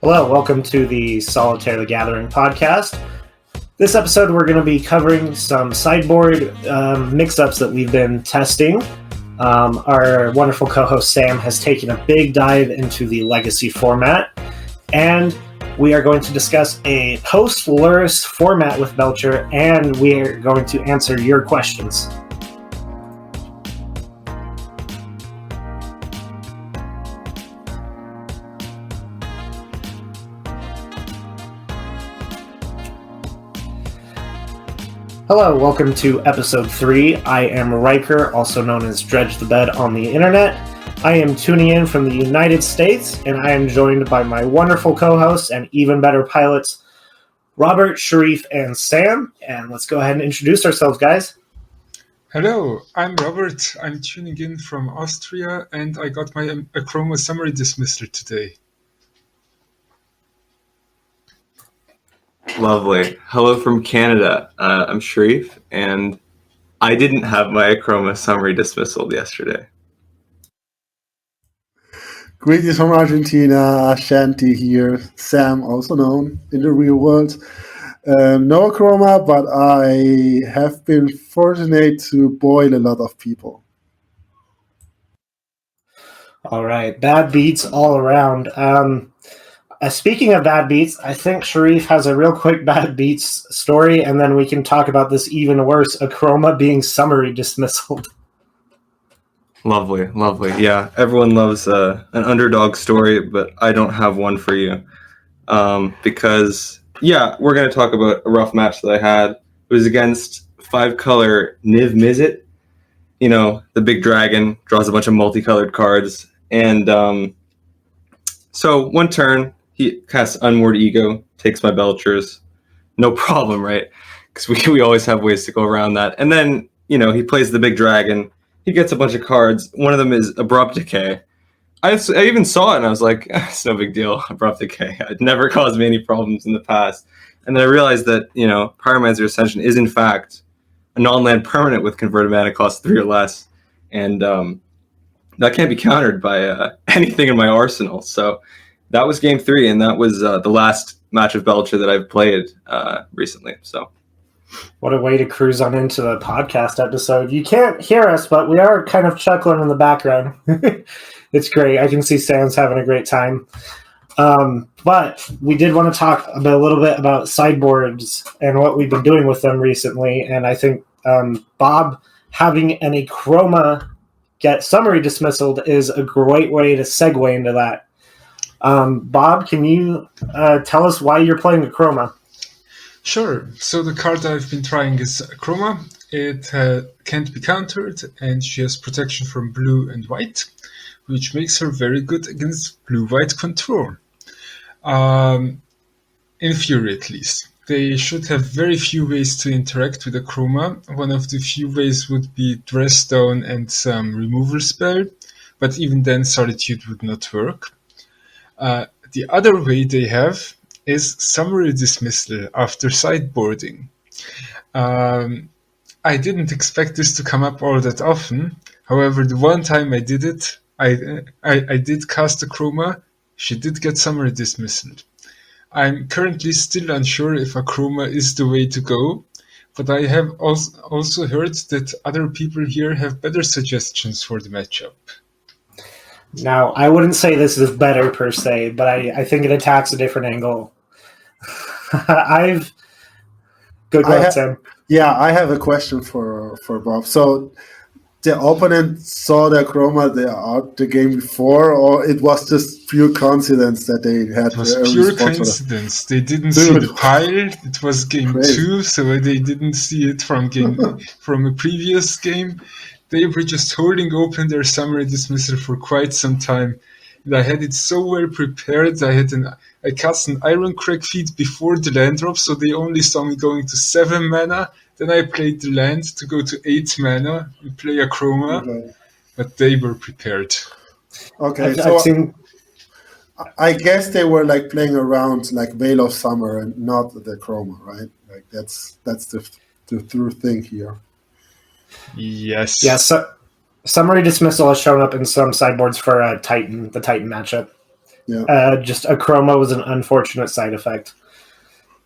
Hello, welcome to the Solitaire the Gathering podcast. This episode, we're going to be covering some sideboard mix-ups that we've been testing. Our wonderful co-host Sam has taken a big dive into the Legacy format, and we are going to discuss a post-Lurrus format with Belcher, and we are going to answer your questions. Hello, welcome to episode 3. I am Riker, also known as Dredge the Bed on the internet. I am tuning in from the United States, and I am joined by my wonderful co-hosts and even better pilots, Robert, Sharif, and Sam. And let's go ahead and introduce ourselves, guys. Hello, I'm Robert. I'm tuning in from Austria, and I got my Akroma summary dismissal today. Lovely. Hello from Canada. I'm Sharif, and I didn't have my Akroma summary dismissal yesterday. Greetings from Argentina, Shanti here. Sam, also known in the real world. No Akroma, but I have been fortunate to boil a lot of people. All right, bad beats all around. Speaking of bad beats, I think Sharif has a real quick bad beats story, and then we can talk about this even worse, Akroma being summary dismissaled. Lovely. Yeah, everyone loves an underdog story, but I don't have one for you. Because, we're going to talk about a rough match that I had. It was against 5-color Niv Mizzet. You know, the big dragon, draws a bunch of multicolored cards. And so one turn, he casts Unmoored Ego, takes my Belchers. No problem, right? Because we always have ways to go around that. And then, he plays the big dragon. He gets a bunch of cards. One of them is Abrupt Decay. I even saw it and I was like, it's no big deal, Abrupt Decay. It never caused me any problems in the past. And then I realized that, Pyromancer Ascension is in fact a non-land permanent with converted mana cost 3 or less. And that can't be countered by anything in my arsenal. So that was game 3, and that was the last match of Belcher that I've played recently. So, what a way to cruise on into the podcast episode. You can't hear us, but we are kind of chuckling in the background. It's great. I can see Sam's having a great time. But we did want to talk a little bit about sideboards and what we've been doing with them recently. And I think Bob having an Akroma get summary dismissaled is a great way to segue into that. Bob, can you tell us why you're playing Akroma? Sure. So the card I've been trying is Akroma. It can't be countered, and she has protection from blue and white, which makes her very good against blue-white control. In theory, at least. They should have very few ways to interact with Akroma. One of the few ways would be Dress Down and some removal spell, but even then Solitude would not work. The other way they have is summary dismissal after sideboarding. I didn't expect this to come up all that often. However, the one time I did it, I did cast Akroma. She did get summary dismissal. I'm currently still unsure if Akroma is the way to go, but I have also heard that other people here have better suggestions for the matchup. Now, I wouldn't say this is better per se, but I think it attacks a different angle. Go ahead, Sam. Yeah, I have a question for Bob. So the opponent saw the Akroma the game before, or it was just pure coincidence that they had? It was pure coincidence. They didn't see the pile. It was game 2, so they didn't see it from a previous game. They were just holding open their summary dismissal for quite some time. And I had it so well prepared. I cast an Ironcrag feat before the land drop, so they only saw me going to 7 mana. Then I played the land to go to 8 mana and play Akroma, but they were prepared. Okay, I guess they were like playing around like Veil of Summer and not the Akroma, right? Like that's the true thing here. Yes. Yeah, so summary dismissal has shown up in some sideboards for the Titan matchup. Just a chroma was an unfortunate side effect.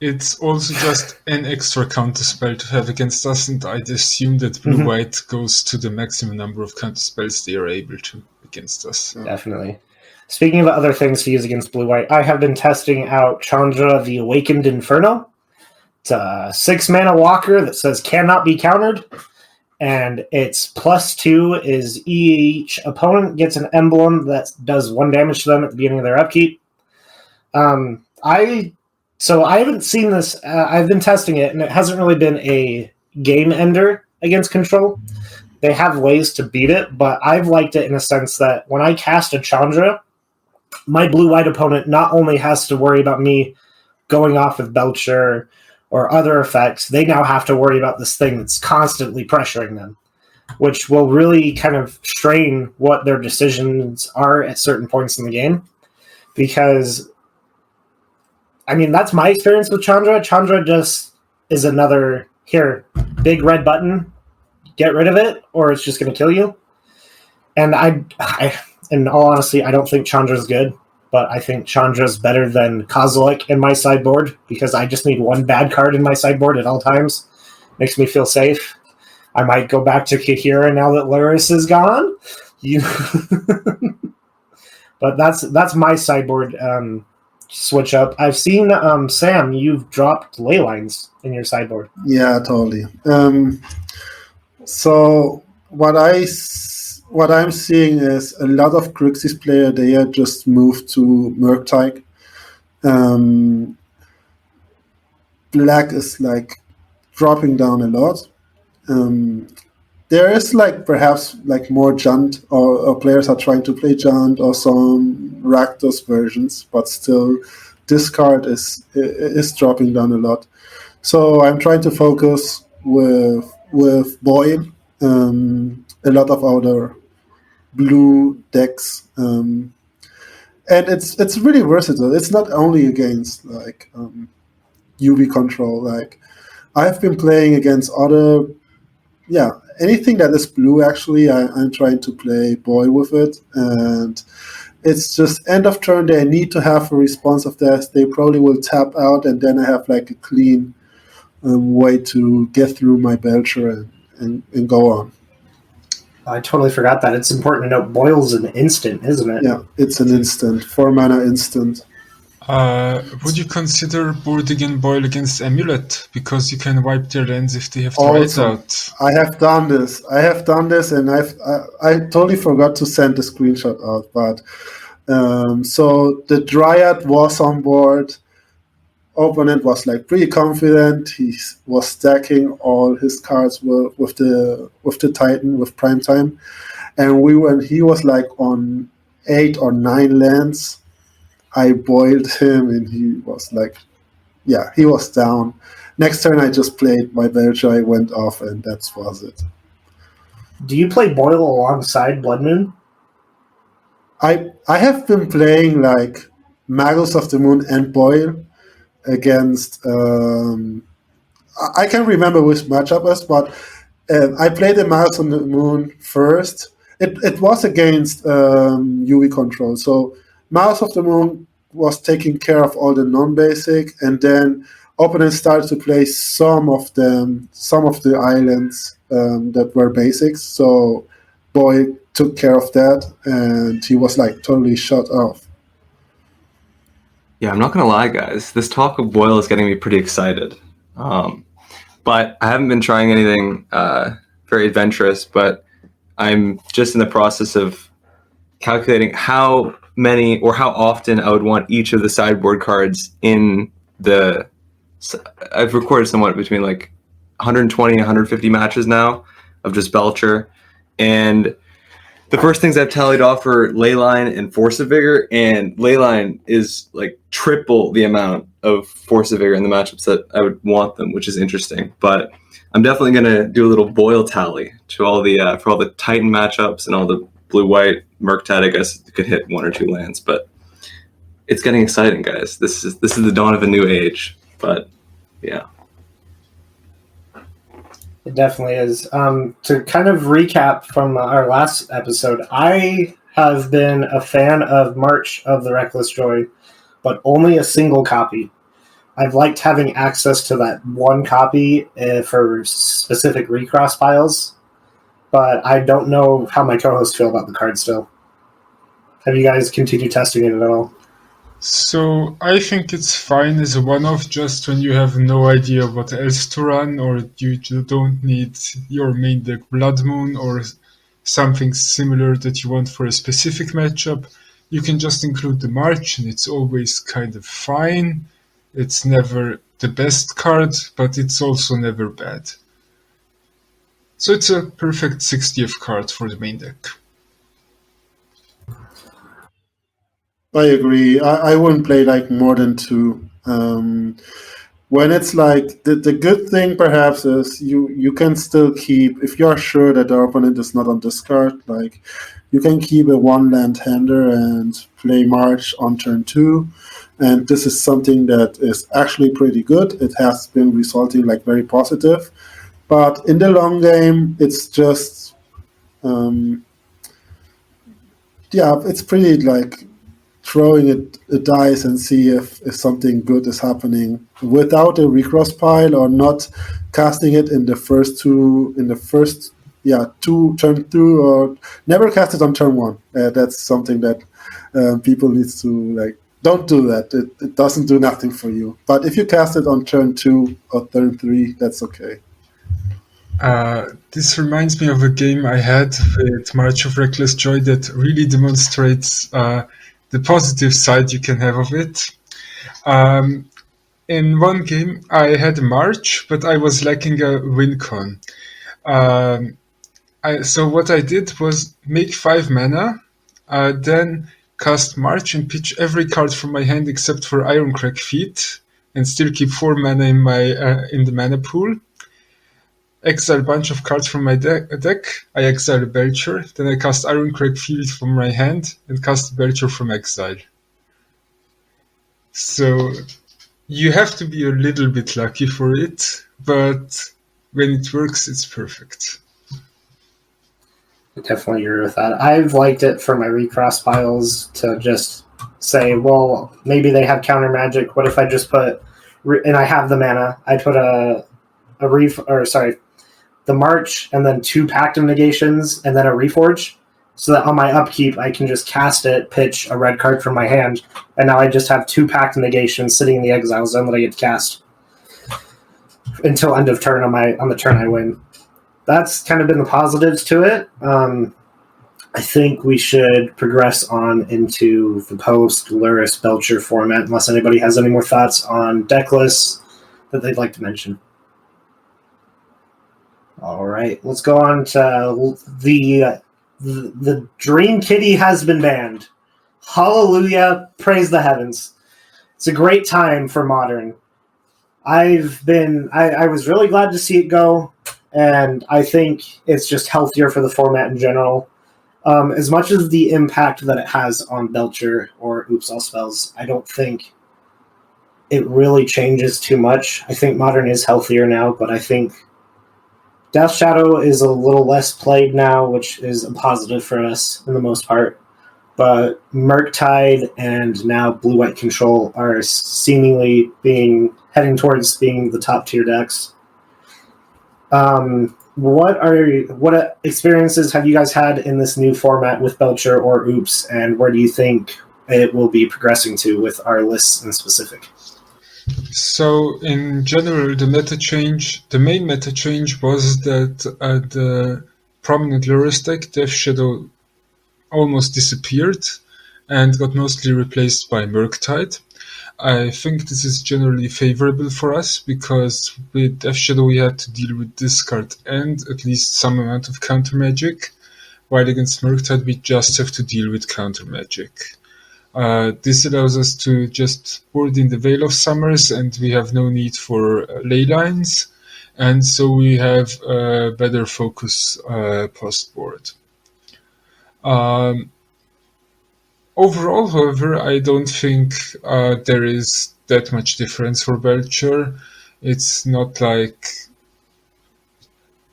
It's also just an extra counter spell to have against us, and I'd assume that blue-white goes to the maximum number of counter spells they are able to against us. Definitely. Speaking of other things to use against blue-white, I have been testing out Chandra the Awakened Inferno. It's a 6-mana walker that says cannot be countered, and its +2 is each opponent gets an emblem that does 1 damage to them at the beginning of their upkeep. So I haven't seen this. I've been testing it, and it hasn't really been a game ender against control. They have ways to beat it, but I've liked it in a sense that when I cast a Chandra, my blue-white opponent not only has to worry about me going off with Belcher or other effects, they now have to worry about this thing that's constantly pressuring them, which will really kind of strain what their decisions are at certain points in the game. Because I mean, that's my experience with Chandra. Chandra just is another, here, big red button, get rid of it, or it's just going to kill you. And I, in all honesty, I don't think Chandra's good, but I think Chandra's better than Kozilek in my sideboard, because I just need 1 bad card in my sideboard at all times. Makes me feel safe. I might go back to Kahira now that Luris is gone. But that's my sideboard switch up. I've seen, Sam, you've dropped ley lines in your sideboard. Yeah, totally. So what I'm seeing is a lot of Grixis player there just moved to Murktide. Black is like dropping down a lot. There is like perhaps like more Junt, or players are trying to play Junt or some Rakdos versions, but still discard is dropping down a lot. So I'm trying to focus with Boyle, a lot of other blue decks, and it's really versatile. It's not only against like UV control. Like I've been playing against other, anything that is blue. Actually, I'm trying to play Boyle with it, and it's just end of turn. They need to have a response of that. They probably will tap out, and then I have like a clean way to get through my Belcher and go on. I totally forgot that. It's important to note Boyle's an instant, isn't it? Yeah, it's an instant, 4-mana instant. Would you consider boarding in Boyle against Amulet? Because you can wipe their lands if they have to write out. I have done this, and I totally forgot to send the screenshot out. But so the Dryad was on board. Opponent was like pretty confident. He was stacking all his cards with the Titan with Prime Time, and he was like on 8 or 9 lands. I boiled him, and he was like, he was down. Next turn, I just played my Belcher. I went off, and that was it. Do you play Boyle alongside Blood Moon? I have been playing like Magus of the Moon and Boyle against. I can't remember which matchup was, but I played the Magus on the Moon first. It was against UV control, so Magus of the Moon was taking care of all the non-basic, and then opponents started to play some of the islands that were basics. So Boy took care of that, and he was like totally shut off. Yeah, I'm not gonna lie, guys. This talk of Boyle is getting me pretty excited. But I haven't been trying anything very adventurous, but I'm just in the process of calculating how many or how often I would want each of the sideboard cards in the... I've recorded somewhat between like 120 and 150 matches now of just Belcher. And the first things I've tallied off are Leyline and Force of Vigor, and Leyline is like triple the amount of Force of Vigor in the matchups that I would want them, which is interesting. But I'm definitely going to do a little Boyle tally to all the for all the Titan matchups and all the blue-white. Murktide, I guess, could hit 1 or 2 lands, but it's getting exciting, guys. This is the dawn of a new age. But yeah, it definitely is. To kind of recap from our last episode, I have been a fan of March of the Reckless Joy, but only a single copy. I've liked having access to that one copy for specific recross piles, but I don't know how my co-hosts feel about the card still. Have you guys continued testing it at all? So I think it's fine as a one-off just when you have no idea what else to run, or you don't need your main deck Blood Moon or something similar that you want for a specific matchup. You can just include the March and it's always kind of fine. It's never the best card, but it's also never bad. So it's a perfect 60th card for the main deck. I agree. I wouldn't play like more than two. When it's like the good thing perhaps is you can still keep, if you're sure that the opponent is not on discard, like you can keep a one land hander and play March on turn 2. And this is something that is actually pretty good. It has been resulting like very positive. But in the long game, it's just it's pretty like throwing a dice and see if something good is happening without a recross pile, or not casting it in the first turn 2, or never cast it on turn 1. That's something that people need to like. Don't do that. It doesn't do nothing for you. But if you cast it on turn 2 or turn 3, that's okay. This reminds me of a game I had with March of Reckless Joy that really demonstrates the positive side you can have of it. In one game, I had a March, but I was lacking a win con. So what I did was make 5 mana, then cast March and pitch every card from my hand except for Ironcrag Feat, and still keep 4 mana in the mana pool. Exile a bunch of cards from my deck. I exile a Belcher, then I cast Ironcrag Feat from my hand and cast Belcher from exile. So you have to be a little bit lucky for it, but when it works, it's perfect. I definitely agree with that. I've liked it for my recross piles to just say, well, maybe they have counter magic. What if I just put, and I have the mana, I put the March and then 2 Pact of Negations and then a Reforge, so that on my upkeep I can just cast it, pitch a red card from my hand, and now I just have 2 Pact of Negations sitting in the exile zone that I get to cast until end of turn on the turn I win. That's kind of been the positives to it. I think we should progress on into the post-Lurrus Belcher format, unless anybody has any more thoughts on deck lists that they'd like to mention. All right, let's go on to the Dream Kitty has been banned. Hallelujah, praise the heavens. It's a great time for Modern. I was really glad to see it go, and I think it's just healthier for the format in general. As much as the impact that it has on Belcher or Oops All Spells, I don't think it really changes too much. I think Modern is healthier now, but I think Death Shadow is a little less played now, which is a positive for us in the most part. But Murktide and now Blue-White Control are seemingly heading towards being the top tier decks. What experiences have you guys had in this new format with Belcher or Oops, and where do you think it will be progressing to with our lists in specific? So in general, the main meta change was that the prominent Lurrus deck, Death Shadow, almost disappeared and got mostly replaced by Murktide. I think this is generally favorable for us because with Death Shadow we had to deal with discard and at least some amount of counter magic, while against Murktide we just have to deal with counter magic. This allows us to just board in the Veil of Summers and we have no need for ley lines, and so we have better focus post-board. Overall, however, I don't think there is that much difference for Belcher. It's not like...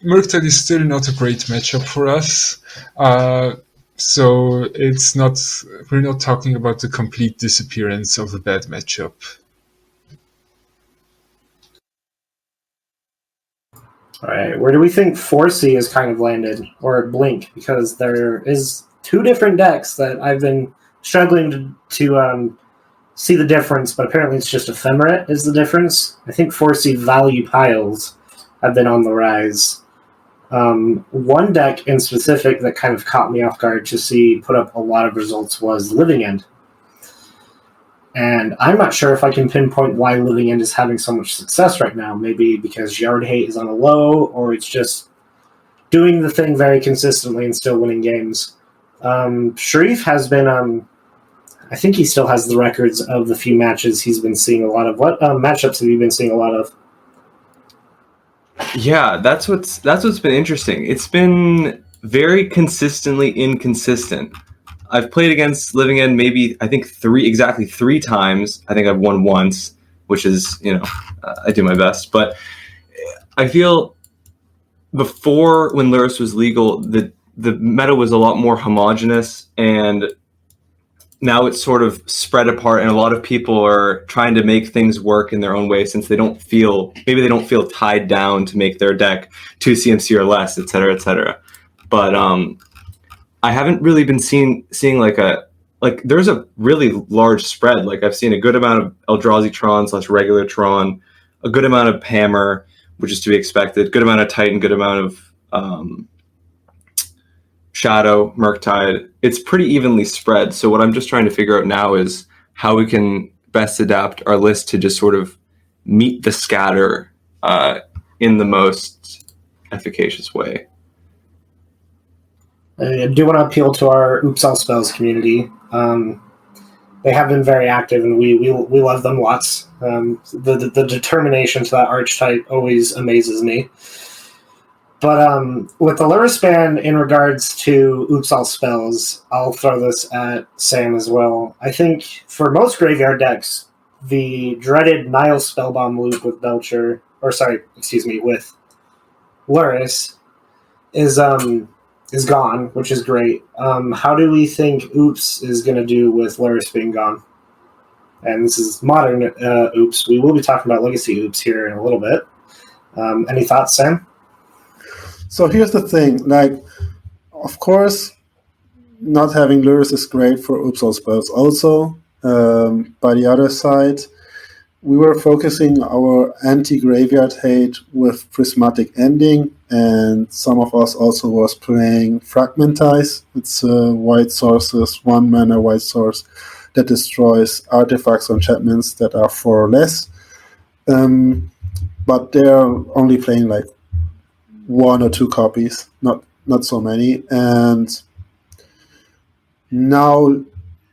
Murktide is still not a great matchup for us. So we're not talking about the complete disappearance of a bad matchup. All right, where do we think 4C has kind of landed, or Blink? Because there is two different decks that I've been struggling to see the difference, but apparently it's just Ephemerate is the difference. I think 4C value piles have been on the rise. One deck in specific that kind of caught me off guard to see put up a lot of results was Living End. And I'm not sure if I can pinpoint why Living End is having so much success right now. Maybe because Yard Hate is on a low, or it's just doing the thing very consistently and still winning games. Sharif has been, I think he still has the records of the few matches he's been seeing a lot of. What matchups have you been seeing a lot of? Yeah, that's what's been interesting. It's been very consistently inconsistent. I've played against Living End exactly three times. I think I've won once, which is, I do my best. But I feel before, when Lurrus was legal, the meta was a lot more homogenous, and now it's sort of spread apart, and a lot of people are trying to make things work in their own way, since they don't feel tied down to make their deck 2 CMC or less, et cetera. But I haven't really been seeing there's a really large spread. Like, I've seen a good amount of Eldrazi Tron / regular Tron, a good amount of Hammer, which is to be expected, good amount of Titan, good amount of Shadow, Murktide. It's pretty evenly spread. So what I'm just trying to figure out now is how we can best adapt our list to just sort of meet the scatter in the most efficacious way. I do want to appeal to our Oops All Spells community. They have been very active, and we love them lots. The determination to that archetype always amazes me. But with the Lurrus ban in regards to Oops All Spells, I'll throw this at Sam as well. I think for most graveyard decks, the dreaded Nile Spellbomb loop with with Lurrus is gone, which is great. How do we think Oops is going to do with Lurrus being gone? And this is modern Oops. We will be talking about Legacy Oops here in a little bit. Any thoughts, Sam? So here's the thing, of course, not having Lurrus is great for Oops All Spells also. By the other side, we were focusing our anti-graveyard hate with Prismatic Ending, and some of us also was playing Fragmentize. It's a white sources, 1 mana white source that destroys artifacts or enchantments that are 4 or less. But they're only playing 1 or 2 copies, not so many. And now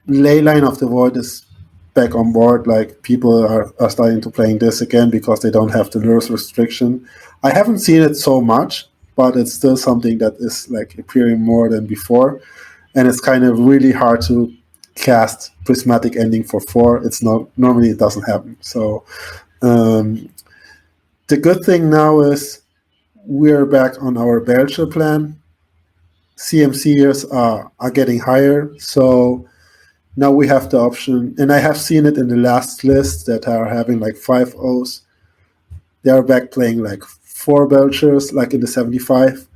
Leyline of the Void is back on board. People are starting to playing this again because they don't have the Lurrus restriction. I haven't seen it so much, but it's still something that is appearing more than before. And it's kind of really hard to cast Prismatic Ending for 4. It's not, normally it doesn't happen. So the good thing now is we're back on our Belcher plan. CMCers are getting higher, so now we have the option, and I have seen it in the last list that are having 5 O's. They are back playing 4 Belchers, in the 75.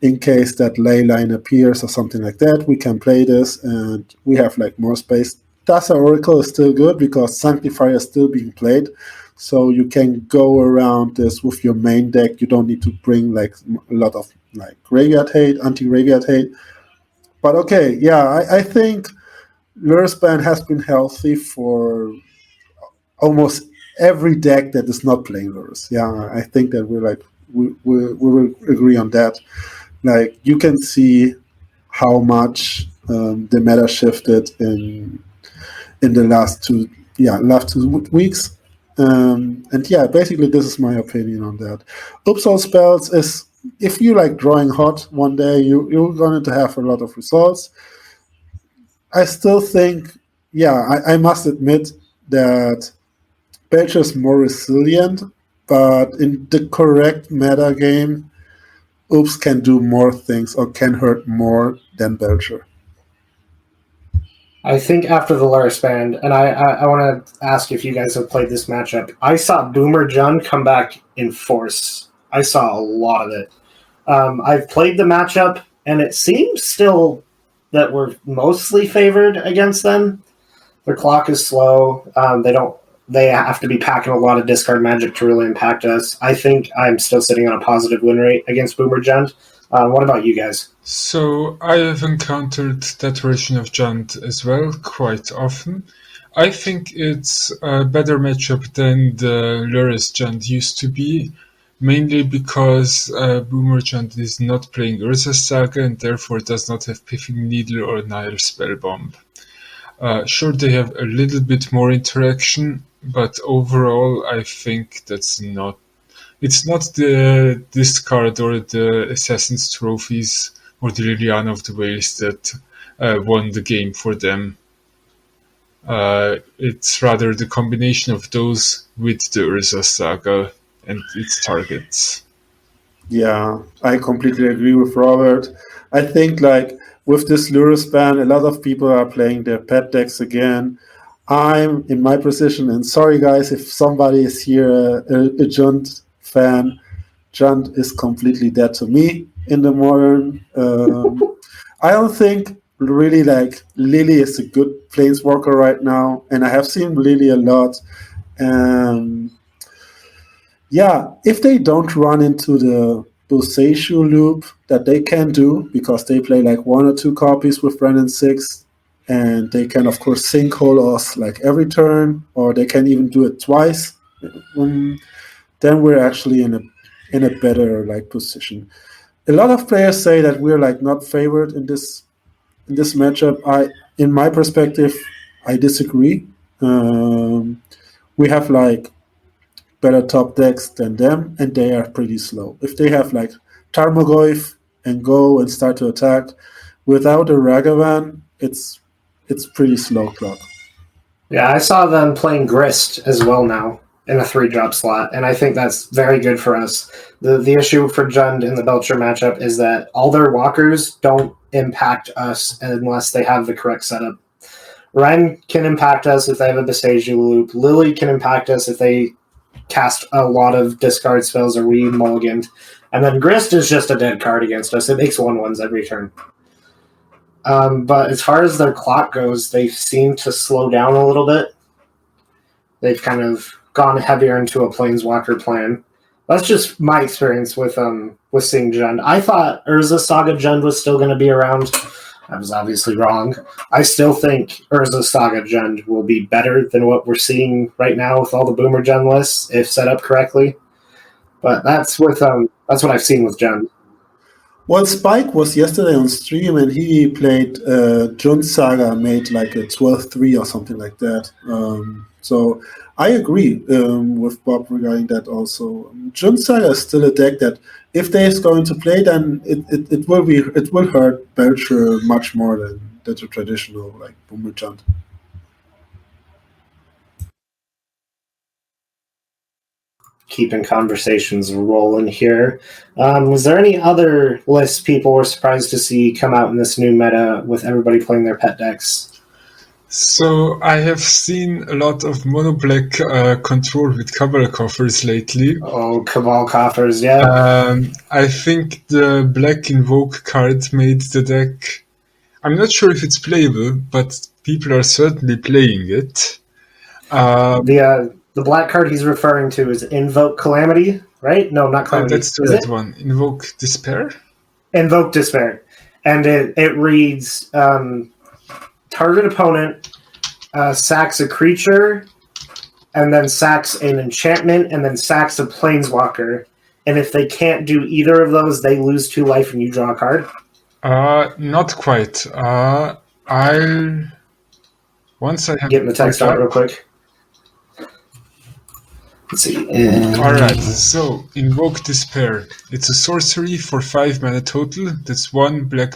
In case that Leyline appears or something like that, we can play this, and we have more space. Thassa Oracle is still good because Sanctifier is still being played. So you can go around this with your main deck. You don't need to bring a lot of graveyard hate, anti-graveyard hate. But okay, yeah, I think Lurrus ban has been healthy for almost every deck that is not playing Lurrus. Yeah, I think that we will agree on that. You can see how much the meta shifted in the last 2 weeks. And yeah, basically this is my opinion on that. Oops All Spells is, if you drawing hot one day, you're going to have a lot of results. I still think, I must admit that Belcher is more resilient, but in the correct meta game, Oops can do more things or can hurt more than Belcher. I think after the Luris band, and I want to ask if you guys have played this matchup. I saw Boomer Jund come back in force. I saw a lot of it. I've played the matchup, and it seems still that we're mostly favored against them. Their clock is slow. They have to be packing a lot of discard magic to really impact us. I think I'm still sitting on a positive win rate against Boomer Jund. What about you guys? So I have encountered that version of Jund as well quite often. I think it's a better matchup than the Luris Jund used to be, mainly because Boomer Jund is not playing Urza's Saga and therefore does not have Piffing Needle or Nile Spellbomb. Sure, they have a little bit more interaction, but overall I think it's not the discard or the Assassin's Trophies or the Liliana of the Whales that won the game for them. It's rather the combination of those with the Urza Saga and its targets. Yeah, I completely agree with Robert. I think with this Luris ban, a lot of people are playing their pet decks again. I'm in my position, and sorry guys if somebody is here a Jund fan. Jund is completely dead to me in the modern. I don't think really Lily is a good planeswalker right now, and I have seen Lily a lot. If they don't run into the Boseiju loop that they can do, because they play one or two copies with Wrenn and 6, and they can of course sinkhole us every turn, or they can even do it twice, then we're actually in a better position. A lot of players say that we're not favored in this matchup. In my perspective, I disagree. We have better top decks than them, and they are pretty slow. If they have Tarmogoyf and go and start to attack without a Ragavan, it's pretty slow clock. Yeah, I saw them playing Grist as well now in a 3-drop slot, and I think that's very good for us. The issue for Jund in the Belcher matchup is that all their walkers don't impact us unless they have the correct setup. Wrenn can impact us if they have a Boseiju loop. Lily can impact us if they cast a lot of discard spells or we mulliganed. And then Grist is just a dead card against us. It makes 1/1s every turn. But as far as their clock goes, they seem to slow down a little bit. They've kind of gone heavier into a Planeswalker plan. That's just my experience with seeing Jund. I thought Urza Saga Jund was still going to be around. I was obviously wrong. I still think Urza Saga Jund will be better than what we're seeing right now with all the Boomer Jund lists, if set up correctly. But that's what I've seen with Jund. Well, Spike was yesterday on stream, and he played Jund Saga, made a 12-3 or something like that. So I agree with Bob regarding that also. Jund Saga is still a deck that, if they is going to play, then it will hurt Belcher much more than the traditional Boomer Jund. Keeping conversations rolling here. Was there any other lists people were surprised to see come out in this new meta with everybody playing their pet decks? So I have seen a lot of mono-black control with Cabal Coffers lately. Oh, Cabal Coffers, yeah. I think the Black Invoke card made the deck... I'm not sure if it's playable, but people are certainly playing it. The black card he's referring to is Invoke Calamity, right? No, not Calamity. That's the red one. Invoke Despair? Invoke Despair. And it reads... target opponent sacks a creature, and then sacks an enchantment, and then sacks a planeswalker. And if they can't do either of those, they lose 2 life and you draw a card? Not quite. Once I have... Getting the text out real quick. Let's see. Alright, so Invoke Despair. It's a sorcery for 5 mana total. That's 1 black.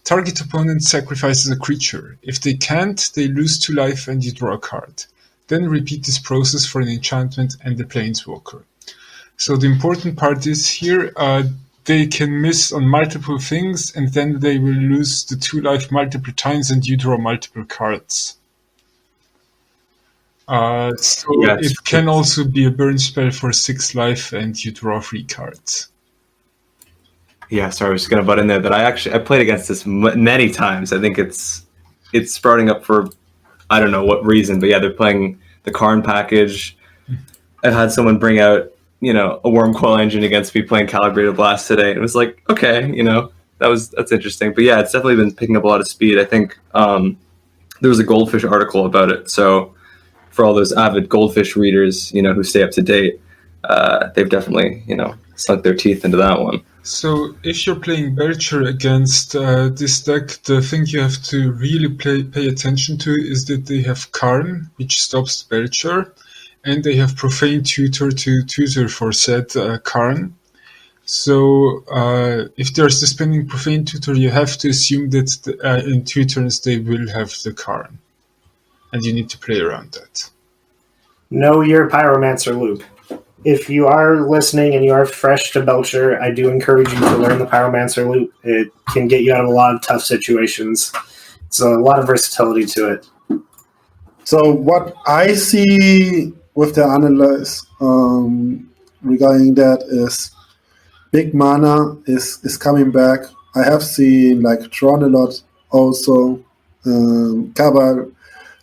Target opponent sacrifices a creature. If they can't, they lose 2 life and you draw a card. Then repeat this process for an enchantment and the planeswalker. So the important part is here, they can miss on multiple things, and then they will lose the 2 life multiple times, and you draw multiple cards. So Yes. it can also be a burn spell for 6 life, and you draw 3 cards. Yeah, sorry, I was just gonna butt in there that I played against this many times. I think it's sprouting up for I don't know what reason, but yeah, they're playing the Karn package. I've had someone bring out a Wormcoil Engine against me playing Calibrated Blast today. It was like, okay, that's interesting. But yeah, it's definitely been picking up a lot of speed. I think there was a Goldfish article about it. So for all those avid Goldfish readers, who stay up to date, they've definitely sunk their teeth into that one. So if you're playing Belcher against this deck, the thing you have to really pay attention to is that they have Karn, which stops Belcher, and they have Profane Tutor to tutor for said Karn. So if they're suspending Profane Tutor, you have to assume that in 2 turns they will have the Karn. And you need to play around that. Know your Pyromancer loop. If you are listening and you are fresh to Belcher, I do encourage you to learn the Pyromancer loop. It can get you out of a lot of tough situations. It's a lot of versatility to it. So what I see with the analyze regarding that is big mana is coming back. I have seen Tron a lot also. Cabal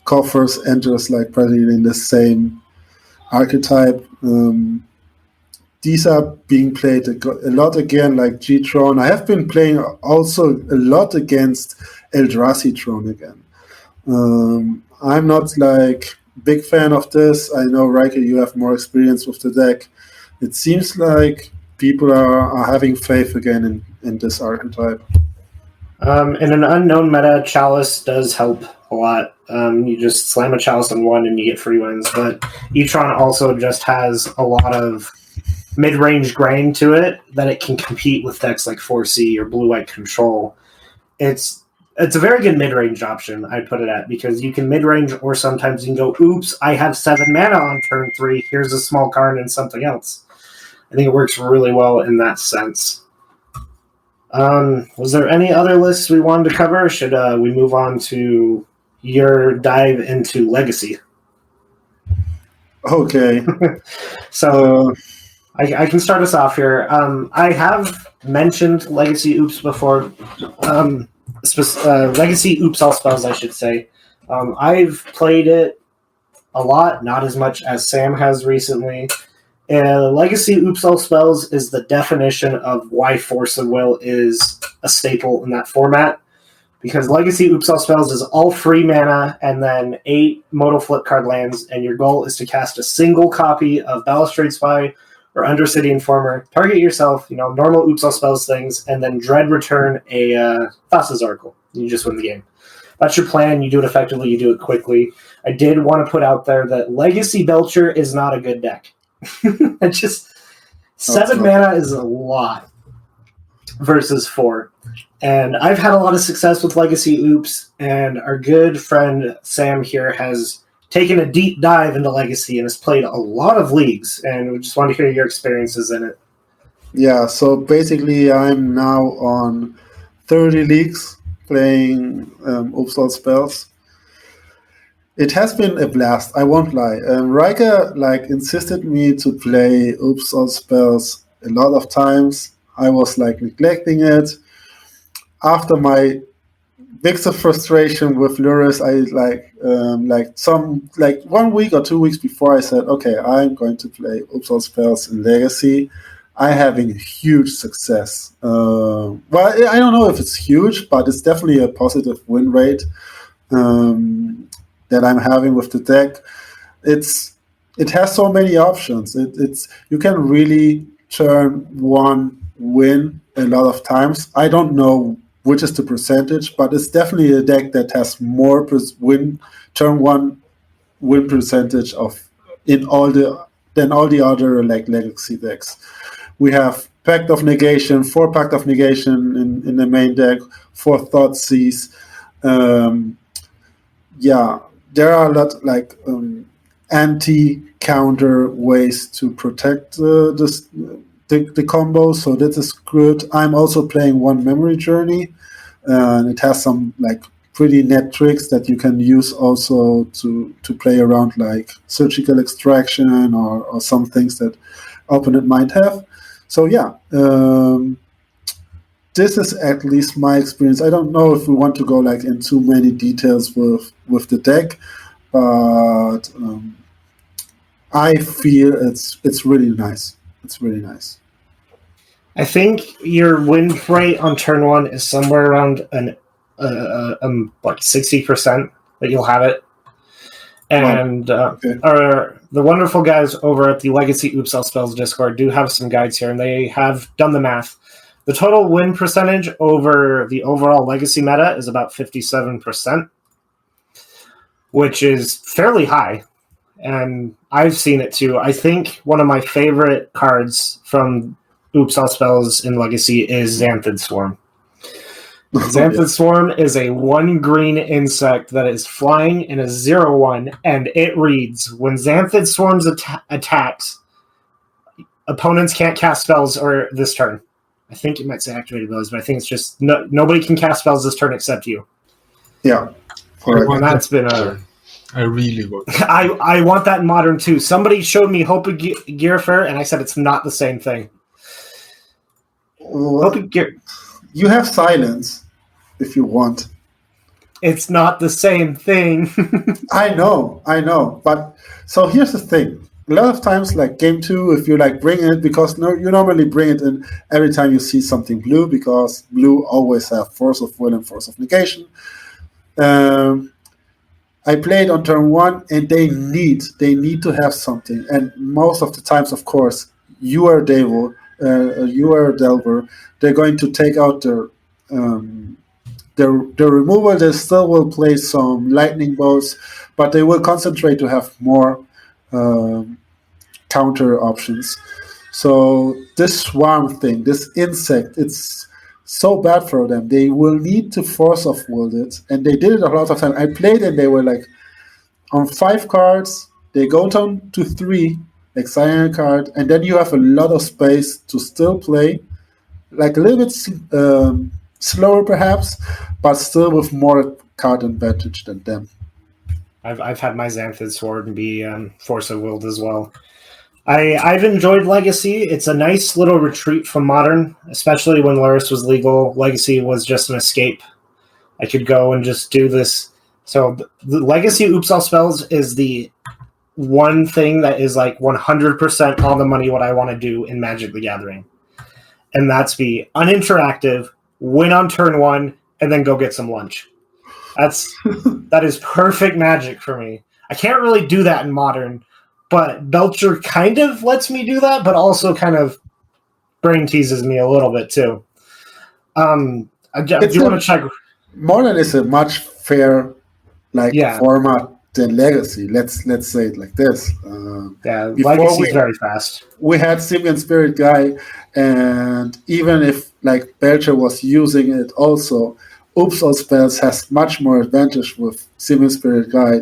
Coffers enters practically in the same archetype. These are being played a lot again, like G-Tron. I have been playing also a lot against Eldrazi Tron again. I'm not big fan of this. I know, Riker, you have more experience with the deck. It seems like people are having faith again in this archetype. In an unknown meta, Chalice does help a lot. You just slam a Chalice on one and you get free wins. But E-Tron also just has a lot of mid-range grain to it that it can compete with decks like 4C or Blue-White Control. It's a very good mid-range option, I'd put it at, because you can mid-range or sometimes you can go, oops, I have 7 mana on turn 3, here's a small card and something else. I think it works really well in that sense. Was there any other lists we wanted to cover? Should we move on to your dive into Legacy? Okay. So I can start us off here. I have mentioned Legacy Oops before. Legacy Oops All Spells, I should say. I've played it a lot, not as much as Sam has recently. Legacy Oops All Spells is the definition of why Force of Will is a staple in that format. Because Legacy Oops All Spells is all free mana and then 8 modal flip card lands, and your goal is to cast a single copy of Balustrade Spy or Undercity Informer, target yourself, normal Oops All Spells things, and then dread return a Thassa's Oracle. You just win the game. That's your plan. You do it effectively. You do it quickly. I did want to put out there that Legacy Belcher is not a good deck. It's just 7 mana is a lot versus 4. And I've had a lot of success with Legacy Oops, and our good friend Sam here has taken a deep dive into Legacy and has played a lot of leagues, and we just want to hear your experiences in it. Yeah, so basically I'm now on 30 leagues playing Oops All Spells. It has been a blast, I won't lie. Riker insisted me to play Oops All Spells a lot of times. I was neglecting it. After my mix of frustration with Luris, I 1 week or 2 weeks before I said, okay, I'm going to play Oops All Spells in Legacy. I'm having huge success. Well, I don't know if it's huge, but it's definitely a positive win rate that I'm having with the deck. It has so many options. You can really turn one win a lot of times. I don't know which is the percentage, but it's definitely a deck that has more turn one win percentage than all the other Legacy decks. We have Pact of Negation, 4 Pact of Negation in the main deck, 4 Thoughtseize. There are a lot anti-counter ways to protect the the combo, so that is good. I'm also playing One Memory Journey, and it has some like pretty net tricks that you can use also to play around like surgical extraction or some things that opponent might have. So yeah, this is at least my experience. I don't know if we want to go like in too many details with the deck, but I feel it's really nice. It's really nice. I think your win rate on turn one is somewhere around like 60% that you'll have it. And the wonderful guys over at the Legacy Oops All Spells Discord do have some guides here, and they have done the math. The total win percentage over the overall Legacy meta is about 57%, which is fairly high. And I've seen it too. I think one of my favorite cards from Oops All Spells in Legacy is Xanthid Swarm. Xanthid Swarm is a 1 green insect that is flying in a 0/1, and it reads, when Xanthid Swarms attacks, opponents can't cast spells or this turn. I think it might say activated abilities, but I think it's just nobody can cast spells this turn except you. Yeah. And that's been a... I really want that. I want that in Modern too. Somebody showed me Hope of Gearfair, and I said it's not the same thing. Hope of Gear... You have silence if you want. It's not the same thing. I know. But so here's the thing. A lot of times, like game 2, if you like bring it, because you normally bring it in every time you see something blue, because blue always have Force of Will and Force of Negation. I played on turn 1, and they need to have something. And most of the times, of course, you are Delver. They're going to take out their removal. They still will play some lightning bolts, but they will concentrate to have more counter options. So this swarm thing, this insect, it's so bad for them. They will need to Force of Will it, and they did it a lot of time. I played and they were like on 5 cards, they go down to 3, exile a card, and then you have a lot of space to still play, like a little bit slower perhaps, but still with more card advantage than them. I've had my Xanthid Sword be Force of Willed as well. I've enjoyed Legacy. It's a nice little retreat from Modern, especially when Lurrus was legal. Legacy was just an escape. I could go and just do this. So the Legacy Oops All Spells is the one thing that is like 100% on the money what I want to do in Magic the Gathering. And that's be uninteractive, win on turn 1, and then go get some lunch. That is perfect Magic for me. I can't really do that in Modern, but Belcher kind of lets me do that, but also kind of brain teases me a little bit too. Do you want to check? Modern is a much fair format than Legacy. Let's say it like this. Legacy is very fast. We had Simian Spirit Guy, and even if like Belcher was using it also, Oops All Spells has much more advantage with Simian Spirit Guy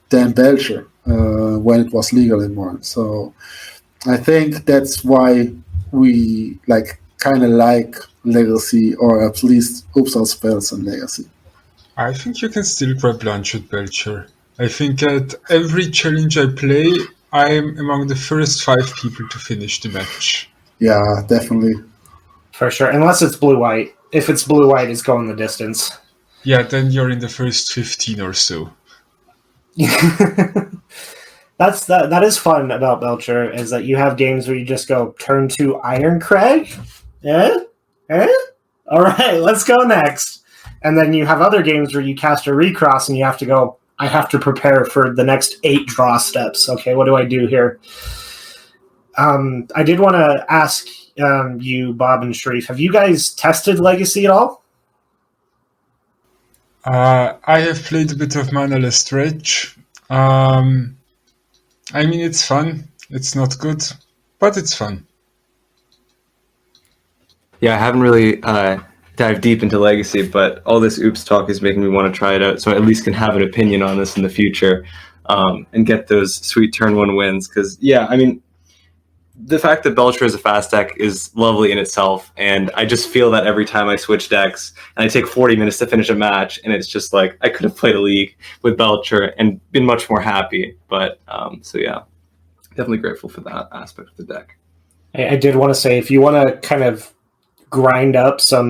than Belcher when it was legal in Modern. So I think that's why we kind of like Legacy, or at least Oops All Spells and Legacy. I think you can still grab lunch at Belcher. I think at every challenge I play, I'm among the first 5 people to finish the match. Yeah, definitely. For sure, unless it's blue-white. If it's blue-white, it's going the distance. Yeah, then you're in the first 15 or so. That is fun about Belcher, is that you have games where you just go, turn 2 Ironcrag? All right, let's go next. And then you have other games where you cast a Recross and you have to go, I have to prepare for the next 8 draw steps. Okay, what do I do here? I did want to ask you, Bob and Sharif, have you guys tested Legacy at all? I have played a bit of Manaless Dredge. I mean, it's fun. It's not good, but it's fun. Yeah, I haven't really dived deep into Legacy, but all this Oops talk is making me want to try it out, so I at least can have an opinion on this in the future and get those sweet turn 1 wins. Because, yeah, I mean, the fact that Belcher is a fast deck is lovely in itself, and I just feel that every time I switch decks and I take 40 minutes to finish a match, and it's just like I could have played a league with Belcher and been much more happy. But so yeah, definitely grateful for that aspect of the deck. I did want to say, if you want to kind of grind up some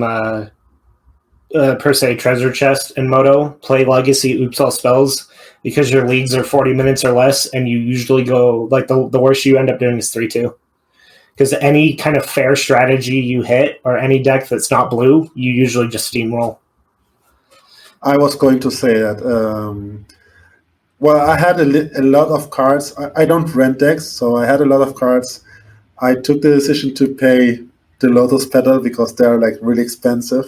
per se treasure chest in Moto, play Legacy Oops All Spells, because your leagues are 40 minutes or less, and you usually go, like, the worst you end up doing is 3-2. Because any kind of fair strategy you hit, or any deck that's not blue, you usually just steamroll. I was going to say that. Well, I had a lot of cards. I don't rent decks, so I had a lot of cards. I took the decision to pay the Lotus Petal because they're like really expensive,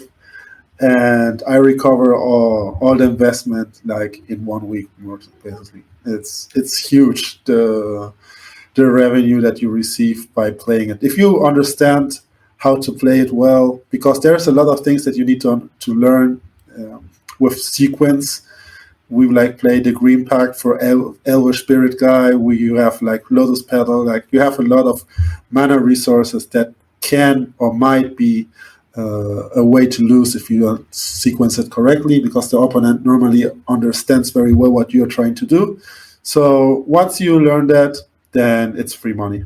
and I recover all the investment like in 1 week, more basically. It's huge, the revenue that you receive by playing it. If you understand how to play it well, because there's a lot of things that you need to learn with sequence. We like play the Green Pact for Elvish Spirit Guy. You have like Lotus Petal. Like you have a lot of mana resources that can or might be a way to lose if you don't sequence it correctly, because the opponent normally understands very well what you're trying to do. So once you learn that, then it's free money.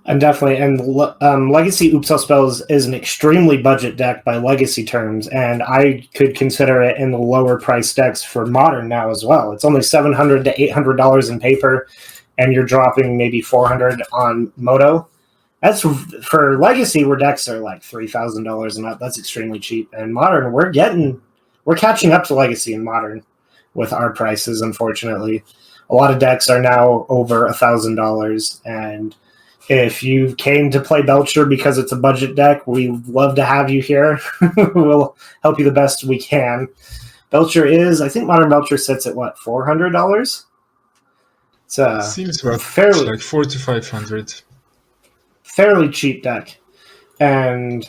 And definitely, and Legacy Oops All Spells is an extremely budget deck by Legacy terms, and I could consider it in the lower price decks for Modern now as well. It's only $700 to $800 in paper, and you're dropping maybe $400 on Moto. That's for Legacy, where decks are like $3,000 and up. That's extremely cheap. And Modern, we're catching up to Legacy in Modern with our prices. Unfortunately, a lot of decks are now over $1,000, and if you came to play Belcher because it's a budget deck, we'd love to have you here. We'll help you the best we can. Belcher is, I think Modern Belcher sits at what, $400? Seems about fairly, like $400 to $500. Fairly cheap deck. And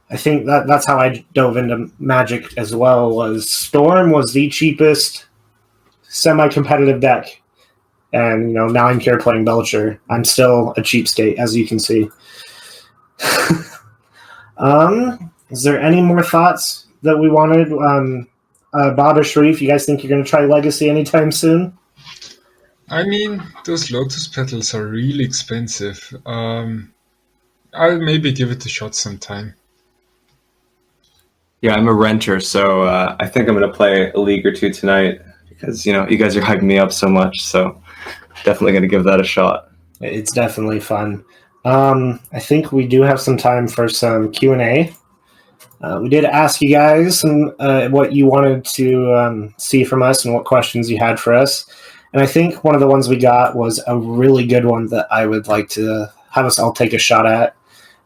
I think that's how I dove into Magic as well, was Storm was the cheapest semi-competitive deck. And, now I'm here playing Belcher. I'm still a cheapskate, as you can see. Is there any more thoughts that we wanted? Bob or Sharif, you guys think you're going to try Legacy anytime soon? I mean, those Lotus Petals are really expensive. I'll maybe give it a shot sometime. Yeah, I'm a renter, so I think I'm going to play a league or two tonight because, you guys are hyping me up so much, so definitely going to give that a shot. It's definitely fun. I think we do have some time for some Q&A. We did ask you guys what you wanted to see from us and what questions you had for us. And I think one of the ones we got was a really good one that I would like to have us all take a shot at.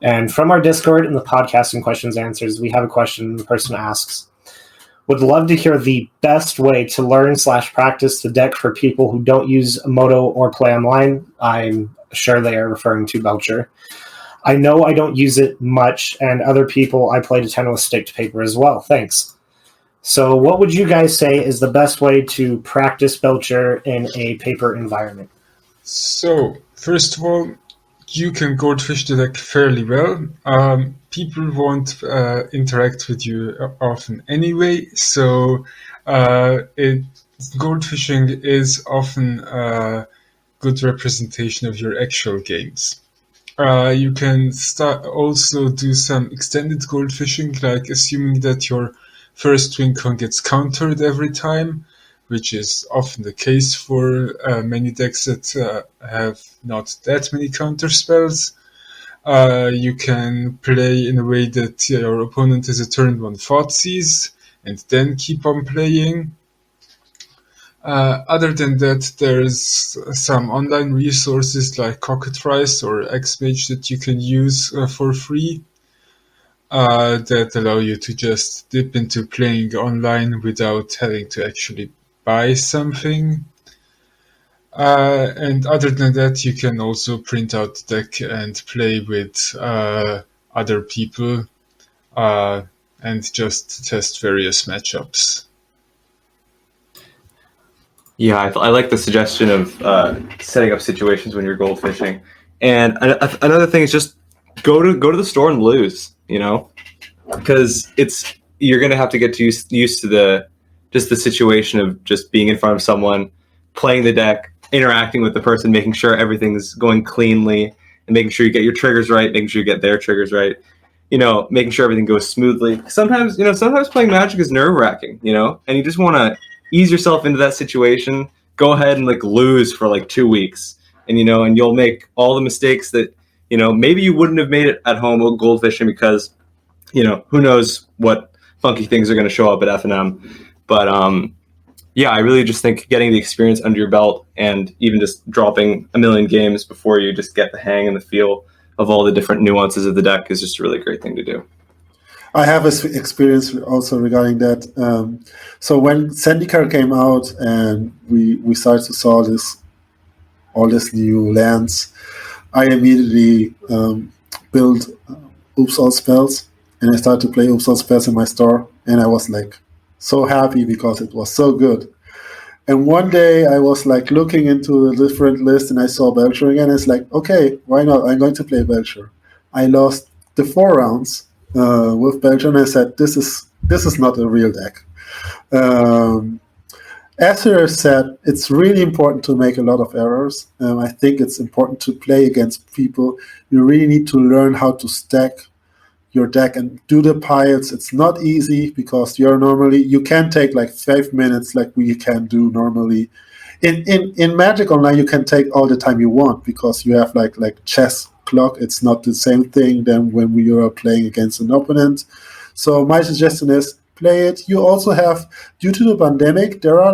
And from our Discord in the podcast and questions answers, we have a question the person asks. Would love to hear the best way to learn/practice the deck for people who don't use Moto or play online. I'm sure they are referring to Belcher. I know I don't use it much, and other people I played a ton with stick paper as well. Thanks. So what would you guys say is the best way to practice Belcher in a paper environment? So, first of all, you can goldfish the deck fairly well. People won't interact with you often anyway, so goldfishing is often a good representation of your actual games. You can also do some extended goldfishing, like assuming that your first win con gets countered every time, which is often the case for many decks that have not that many counter spells. You can play in a way that your opponent is a turn 1 Thoughtseize and then keep on playing. Other than that, there's some online resources like Cockatrice or Xmage that you can use for free that allow you to just dip into playing online without having to actually buy something. And other than that, you can also print out the deck and play with other people and just test various matchups. Yeah, I like the suggestion of setting up situations when you're goldfishing. And another thing is just go to the store and lose, because you're going to have to get used to the situation of just being in front of someone, playing the deck, interacting with the person, making sure everything's going cleanly, and making sure you get your triggers right, making sure you get their triggers right, making sure everything goes smoothly. Sometimes playing Magic is nerve-wracking, and you just want to ease yourself into that situation, go ahead and lose for 2 weeks, and you'll make all the mistakes that, maybe you wouldn't have made it at home with Goldfishing because, who knows what funky things are going to show up at FNM. But, I really just think getting the experience under your belt and even just dropping a million games before you just get the hang and the feel of all the different nuances of the deck is just a really great thing to do. I have an experience also regarding that. So when Zendikar came out and we started to saw all these new lands, I immediately built Oops All Spells, and I started to play Oops All Spells in my store, and I was so happy because it was so good. And one day I was looking into the different lists, and I saw Belcher again. It's okay, why not? I'm going to play Belcher. I lost the 4 rounds with Belcher, and I said, this is not a real deck. As you said, it's really important to make a lot of errors. I think it's important to play against people. You really need to learn how to stack your deck and do the piles. It's not easy because you can take 5 minutes like we can do normally. In Magic Online, you can take all the time you want because you have like chess clock. It's not the same thing than when we are playing against an opponent. So my suggestion is play it. You also have, due to the pandemic, there are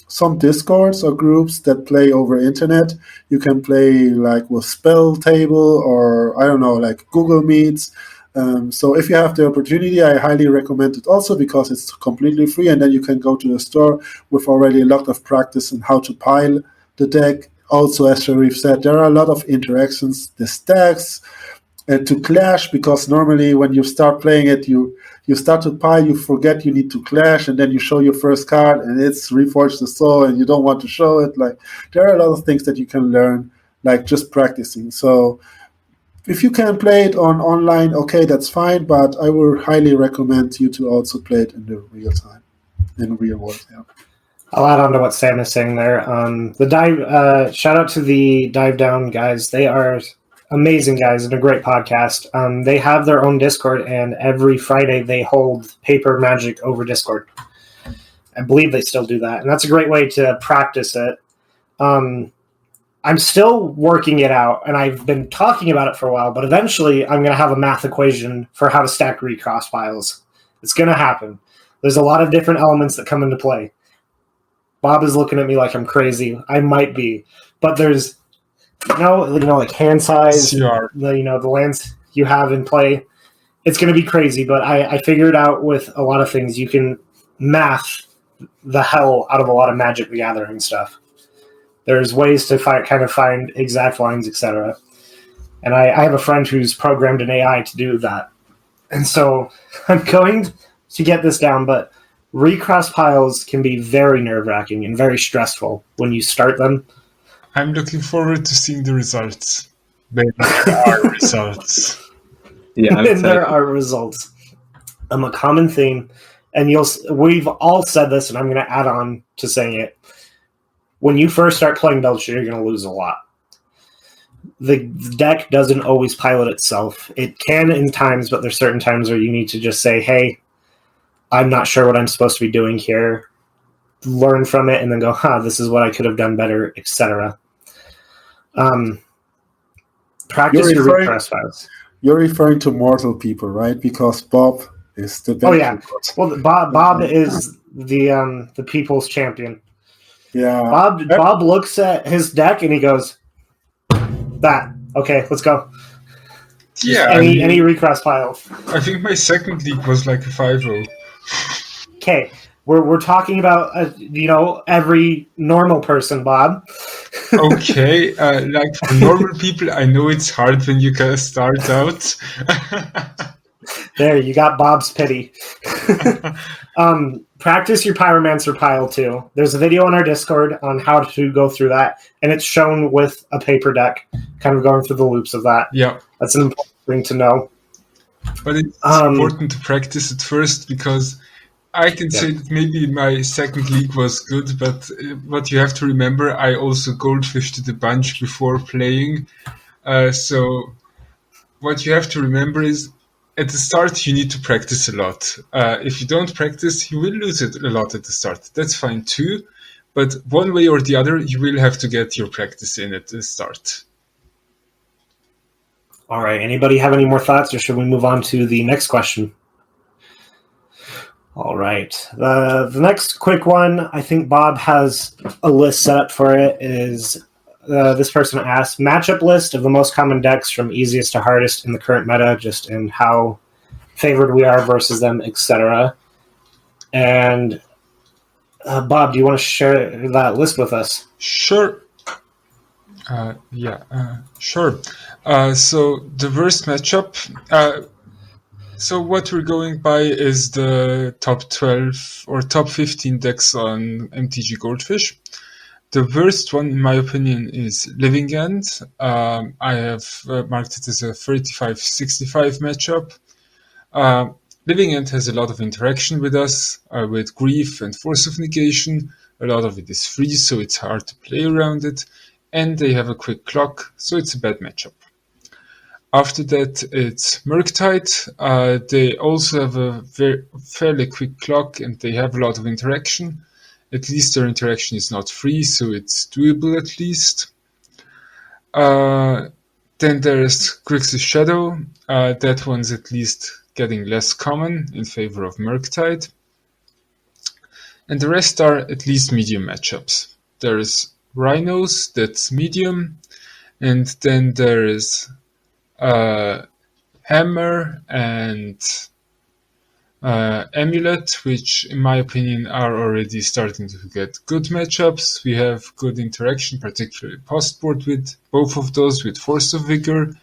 some Discords or groups that play over internet. You can play with Spell Table or I don't know, Google Meets. So if you have the opportunity, I highly recommend it also because it's completely free, and then you can go to the store with already a lot of practice on how to pile the deck. Also, as Sharif said, there are a lot of interactions, the stacks, to clash, because normally when you start playing it, you start to pile, you forget you need to clash, and then you show your first card, and it's Reforge the Soul, and you don't want to show it. There are a lot of things that you can learn, just practicing. So if you can play it online, okay, that's fine, but I would highly recommend you to also play it in the real time, in real world. Yeah. I'll add on to what Sam is saying there. Shout out to the Dive Down guys. They are amazing guys and a great podcast. They have their own Discord, and every Friday they hold Paper Magic over Discord. I believe they still do that, and that's a great way to practice it. I'm still working it out, and I've been talking about it for a while, but eventually I'm going to have a math equation for how to stack recross piles. It's going to happen. There's a lot of different elements that come into play. Bob is looking at me like I'm crazy. I might be, but there's hand size, the lands you have in play. It's going to be crazy, but I figured out with a lot of things you can math the hell out of a lot of Magic the Gathering stuff. There's ways to find exact lines, etc. And I have a friend who's programmed an AI to do that. And so I'm going to get this down, but recross piles can be very nerve-wracking and very stressful when you start them. I'm looking forward to seeing the results. There are results. Yeah, and there are results. A common theme, and we've all said this, and I'm going to add on to saying it. When you first start playing Belcher, you're going to lose a lot. The deck doesn't always pilot itself. It can in times, but there's certain times where you need to just say, hey, I'm not sure what I'm supposed to be doing here. Learn from it, and then go, this is what I could have done better, etc. Practice your recross piles. You're referring to mortal people, right? Because Bob is the best. Oh, yeah. Well, Bob is the people's champion. Yeah. Bob looks at his deck and he goes, that. Okay, let's go. Yeah. Any recross pile. I think my second league was a 5-0. Okay. We're talking about every normal person, Bob. Okay, for normal people, I know it's hard when you guys start out. There, you got Bob's pity. practice your Pyromancer pile too. There's a video on our Discord on how to go through that, and it's shown with a paper deck, kind of going through the loops of that. Yeah. That's an important thing to know. But it's important to practice it first, because I can say that maybe my second league was good, but what you have to remember, I also goldfished a bunch before playing. So what you have to remember is, at the start, you need to practice a lot. If you don't practice, you will lose it a lot at the start. That's fine too. But one way or the other, you will have to get your practice in at the start. All right. Anybody have any more thoughts, or should we move on to the next question? All right. The next quick one, I think Bob has a list set up for it, is this person asked, matchup list of the most common decks from easiest to hardest in the current meta, just in how favored we are versus them, etc. And Bob, do you want to share that list with us? Sure. Sure. So the worst matchup. So what we're going by is the top 12 or top 15 decks on MTG Goldfish. The worst one, in my opinion, is Living End. I have marked it as a 35-65 matchup. Living End has a lot of interaction with us, with Grief and Force of Negation. A lot of it is free, so it's hard to play around it. And they have a quick clock, so it's a bad matchup. After that, it's Murktide. They also have a fairly quick clock, and they have a lot of interaction. At least their interaction is not free, so it's doable at least. Then there's Grixis Shadow. That one's at least getting less common in favor of Murktide. And the rest are at least medium matchups. There's Rhinos, that's medium. And then there is Hammer and Amulet, which in my opinion are already starting to get good matchups. We have good interaction, particularly post-board with both of those, with Force of Vigor.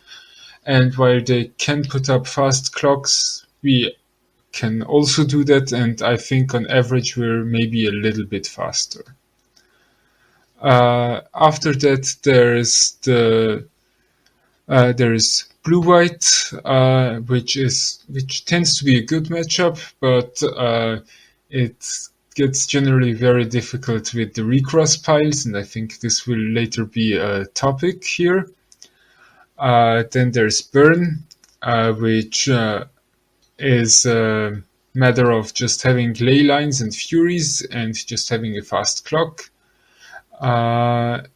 And while they can put up fast clocks, we can also do that, and I think on average we're maybe a little bit faster. After that, there is Blue-White, which tends to be a good matchup, but it gets generally very difficult with the recross piles, and I think this will later be a topic here. Then there's Burn, which is a matter of just having ley lines and furies and just having a fast clock. And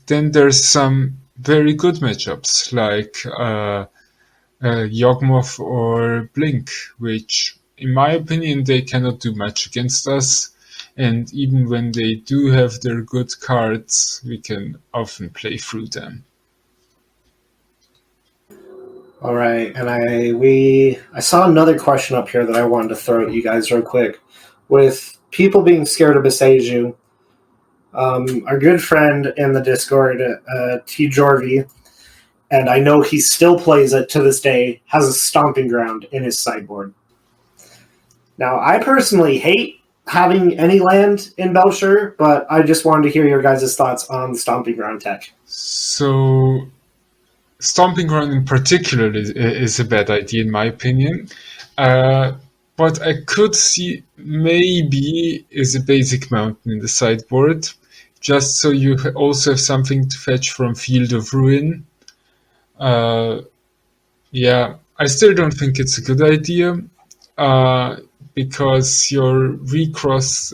then there's some very good matchups like Yawgmoth or Blink, which in my opinion they cannot do much against us, and even when they do have their good cards, we can often play through them. All right, and I saw another question up here that I wanted to throw at you guys real quick. With people being scared of Boseiju, our good friend in the Discord, T. Jorvy, and I know he still plays it to this day, has a Stomping Ground in his sideboard. Now, I personally hate having any land in Belcher, but I just wanted to hear your guys' thoughts on the Stomping Ground tech. So, Stomping Ground in particular is a bad idea in my opinion. What I could see maybe is a basic mountain in the sideboard, just so you also have something to fetch from Field of Ruin. Yeah, I still don't think it's a good idea, because your recross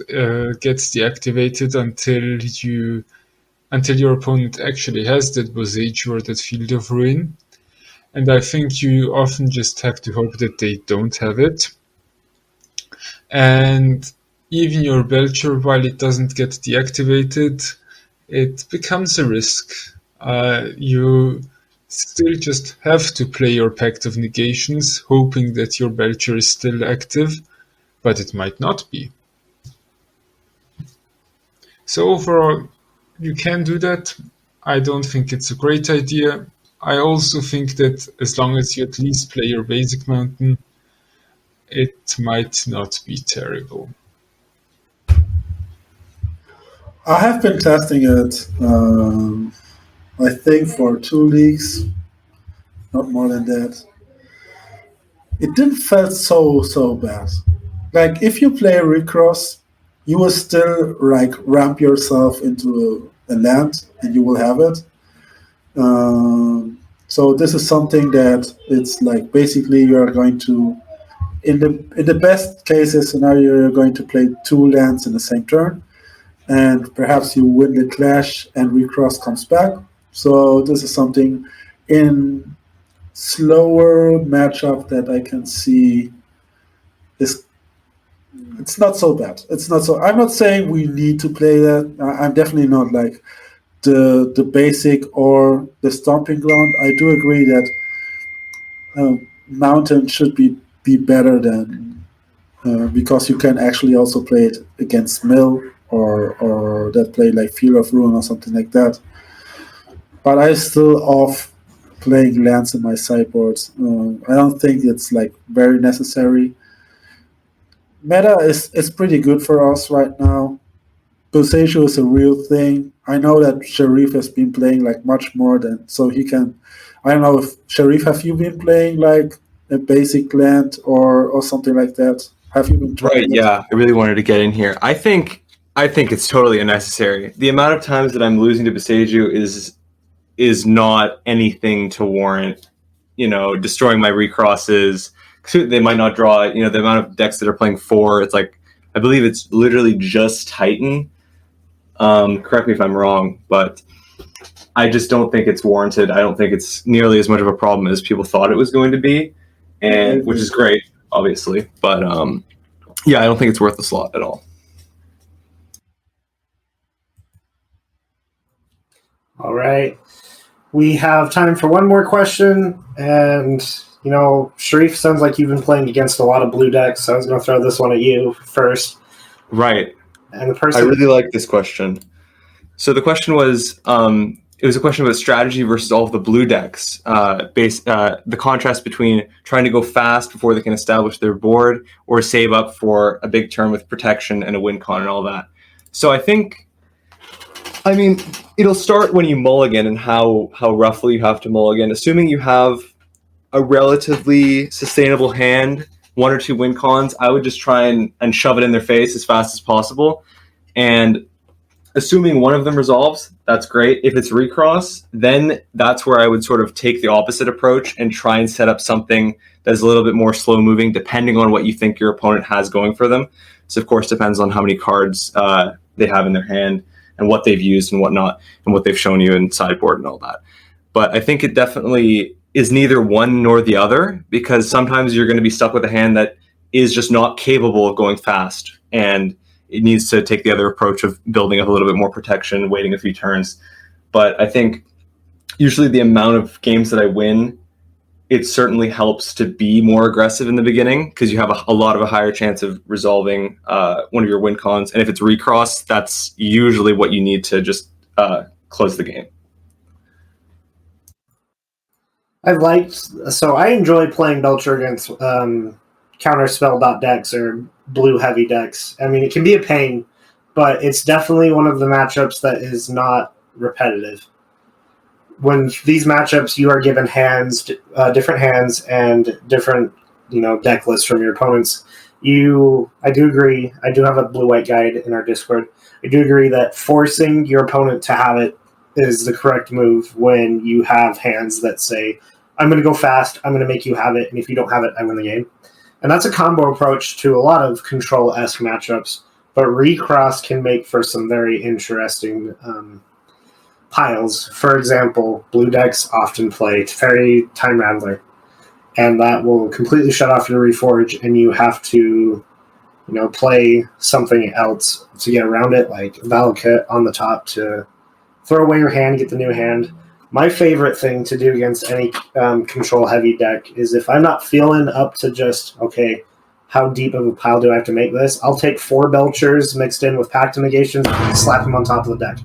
gets deactivated until your opponent actually has that Boseiju or that Field of Ruin. And I think you often just have to hope that they don't have it. And even your Belcher, while it doesn't get deactivated, it becomes a risk. You still just have to play your Pact of Negations, hoping that your Belcher is still active, but it might not be. So overall, you can do that. I don't think it's a great idea. I also think that as long as you at least play your basic mountain, it might not be terrible. I have been testing it, I think, for 2 leagues, not more than that. It didn't feel so bad. Like if you play recross, you will still like ramp yourself into a land and you will have it. So this is something that it's like basically you're going to in the best cases scenario you're going to play two lands in the same turn, and perhaps you win the clash and recross comes back. So this is something in slower matchup that I can see is it's not so bad. It's not so. I'm not saying we need to play that. I'm definitely not like the basic or the stomping ground. I do agree that mountain should be better than because you can actually also play it against mill or that play like Field of Ruin or something like that. But I still off playing lands in my sideboards. I don't think it's like very necessary. Meta is pretty good for us right now. Boseiju is a real thing. I know that Sharif has been playing like much more than so he can. I don't know if Sharif, have you been playing like a basic land or something like that? Have you been trying? Right, yeah. I really wanted to get in here. I think it's totally unnecessary. The amount of times that I'm losing to Boseiju is not anything to warrant, destroying my recrosses. They might not draw, the amount of decks that are playing 4. It's like, I believe it's literally just Titan. Correct me if I'm wrong, but I just don't think it's warranted. I don't think it's nearly as much of a problem as people thought it was going to be, and which is great, obviously. But yeah, I don't think it's worth the slot at all. All right. We have time for one more question, and Sharif, sounds like you've been playing against a lot of blue decks, so I was going to throw this one at you first. Right. And the person I really like this question. So the question was, it was a question about strategy versus all of the blue decks. The contrast between trying to go fast before they can establish their board or save up for a big turn with protection and a win con and all that. So I mean, it'll start when you mulligan and how roughly you have to mulligan. Assuming you have a relatively sustainable hand, 1 or 2 win cons, I would just try and shove it in their face as fast as possible. And assuming one of them resolves, that's great. If it's recross, then that's where I would sort of take the opposite approach and try and set up something that's a little bit more slow moving, depending on what you think your opponent has going for them. So of course, depends on how many cards they have in their hand and what they've used and whatnot, and what they've shown you in sideboard and all that. But I think it definitely is neither one nor the other, because sometimes you're going to be stuck with a hand that is just not capable of going fast, and it needs to take the other approach of building up a little bit more protection, waiting a few turns. But I think usually the amount of games that I win, it certainly helps to be more aggressive in the beginning, because you have a lot of a higher chance of resolving one of your win cons. And if it's recross, that's usually what you need to just close the game. I enjoy playing Belcher against counterspell decks or blue heavy decks. I mean, it can be a pain, but it's definitely one of the matchups that is not repetitive. When these matchups, you are given different hands and different, deck lists from your opponents. I do agree. I do have a blue-white guide in our Discord. I do agree that forcing your opponent to have it is the correct move when you have hands that say, I'm going to go fast, I'm going to make you have it, and if you don't have it, I win the game. And that's a combo approach to a lot of control-esque matchups, but recross can make for some very interesting piles. For example, blue decks often play Teferi Time Rattler, and that will completely shut off your Reforge, and you have to play something else to get around it, like Valakut on the top to throw away your hand, get the new hand. My favorite thing to do against any control-heavy deck is if I'm not feeling up to just, okay, how deep of a pile do I have to make this? I'll take 4 Belchers mixed in with Pact of Negations and slap them on top of the deck.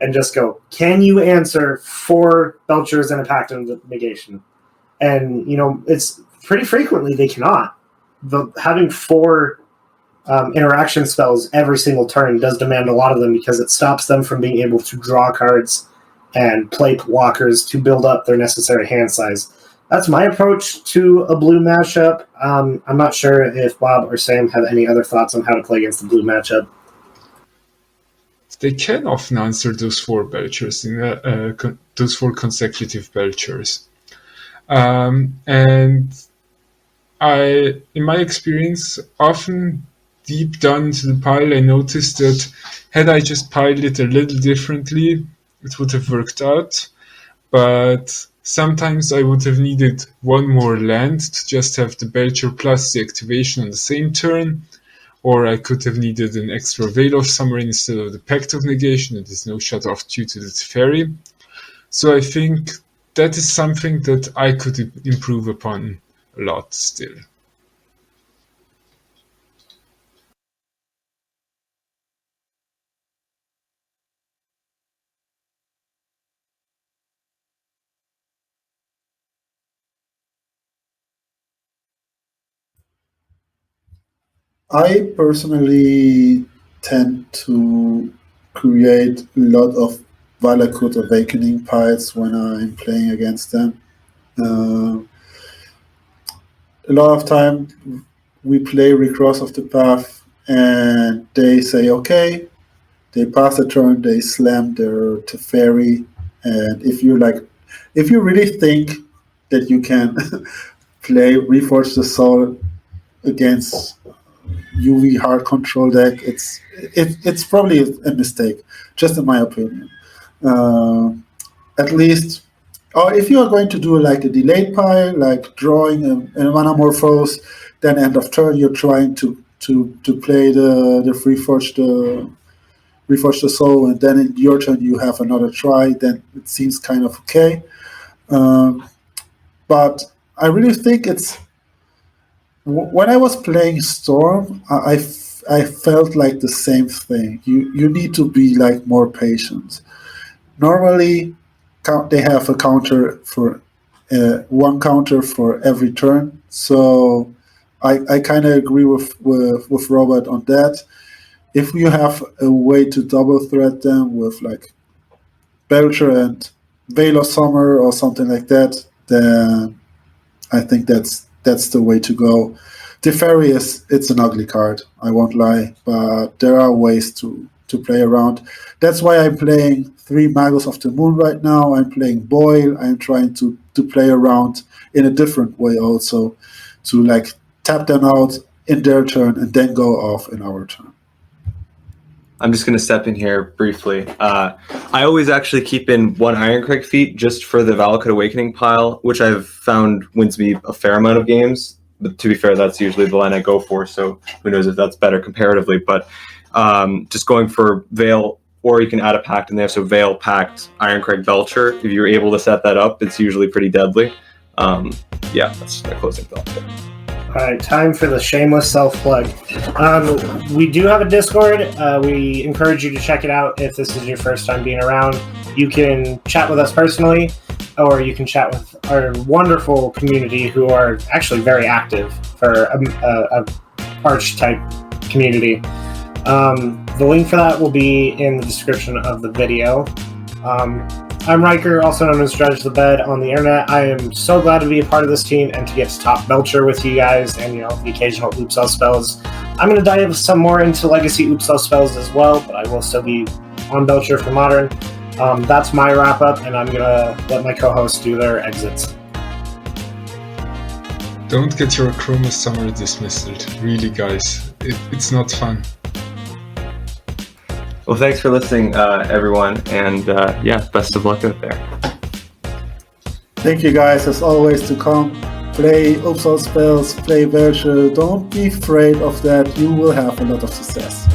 And just go, can you answer 4 Belchers and a Pact of Negation? And, it's pretty frequently they cannot. Having 4 interaction spells every single turn does demand a lot of them because it stops them from being able to draw cards and play blockers to build up their necessary hand size. That's my approach to a blue matchup. I'm not sure if Bob or Sam have any other thoughts on how to play against the blue matchup. They can often answer those 4 Belchers, those 4 consecutive Belchers. And in my experience, often deep down into the pile, I noticed that had I just piled it a little differently, it would have worked out. But sometimes I would have needed one more land to just have the Belcher plus the activation on the same turn, or I could have needed an extra Veil of Summer instead of the Pact of Negation that is no shut off due to the Teferi. So I think that is something that I could improve upon a lot still. I personally tend to create a lot of Valakut Awakening piles when I'm playing against them. A lot of time we play Recross of the Path and they say, okay, they pass a turn, they slam their Teferi, and if you really think that you can play Reforge the Soul against UV hard control deck, it's probably a mistake, just in my opinion. At least, or if you are going to do like a delayed pile, like drawing a Manamorphose, then end of turn you're trying to play the Reforge the Soul, and then in your turn you have another try, then it seems kind of okay. But I really think it's when I was playing Storm, I felt like the same thing. You need to be like more patient. Normally, they have a counter for one counter for every turn. So I kind of agree with Robert on that. If you have a way to double threat them with like Belcher and Veil of Summer or something like that, then I think that's the way to go. Teferi it's an ugly card, I won't lie, but there are ways to play around. That's why I'm playing 3 Magus of the Moon right now. I'm playing Boil. I'm trying to play around in a different way also, to like tap them out in their turn and then go off in our turn. I'm just going to step in here briefly. I always actually keep in 1 Irencrag feat just for the Valakut Awakening pile, which I've found wins me a fair amount of games. But to be fair, that's usually the line I go for, so who knows if that's better comparatively. But just going for Veil, or you can add a Pact in there, so Veil, Pact, Irencrag, Belcher. If you're able to set that up, it's usually pretty deadly. Yeah, that's my closing thought there. All right, time for the shameless self-plug. We do have a Discord. We encourage you to check it out if this is your first time being around. You can chat with us personally, or you can chat with our wonderful community who are actually very active for a Arch-type community. The link for that will be in the description of the video. I'm Riker, also known as Dredge the Bed on the internet. I am so glad to be a part of this team and to get to talk Belcher with you guys and, the occasional Oopsal spells. I'm going to dive some more into Legacy Oopsal spells as well, but I will still be on Belcher for Modern. That's my wrap-up, and I'm going to let my co-hosts do their exits. Don't get your Chroma Summer dismissed. Really, guys. It's not fun. Well, thanks for listening, everyone, and best of luck out there. Thank you guys, as always, to come play Oopsal spells, play Belcher. Don't be afraid of that. You will have a lot of success.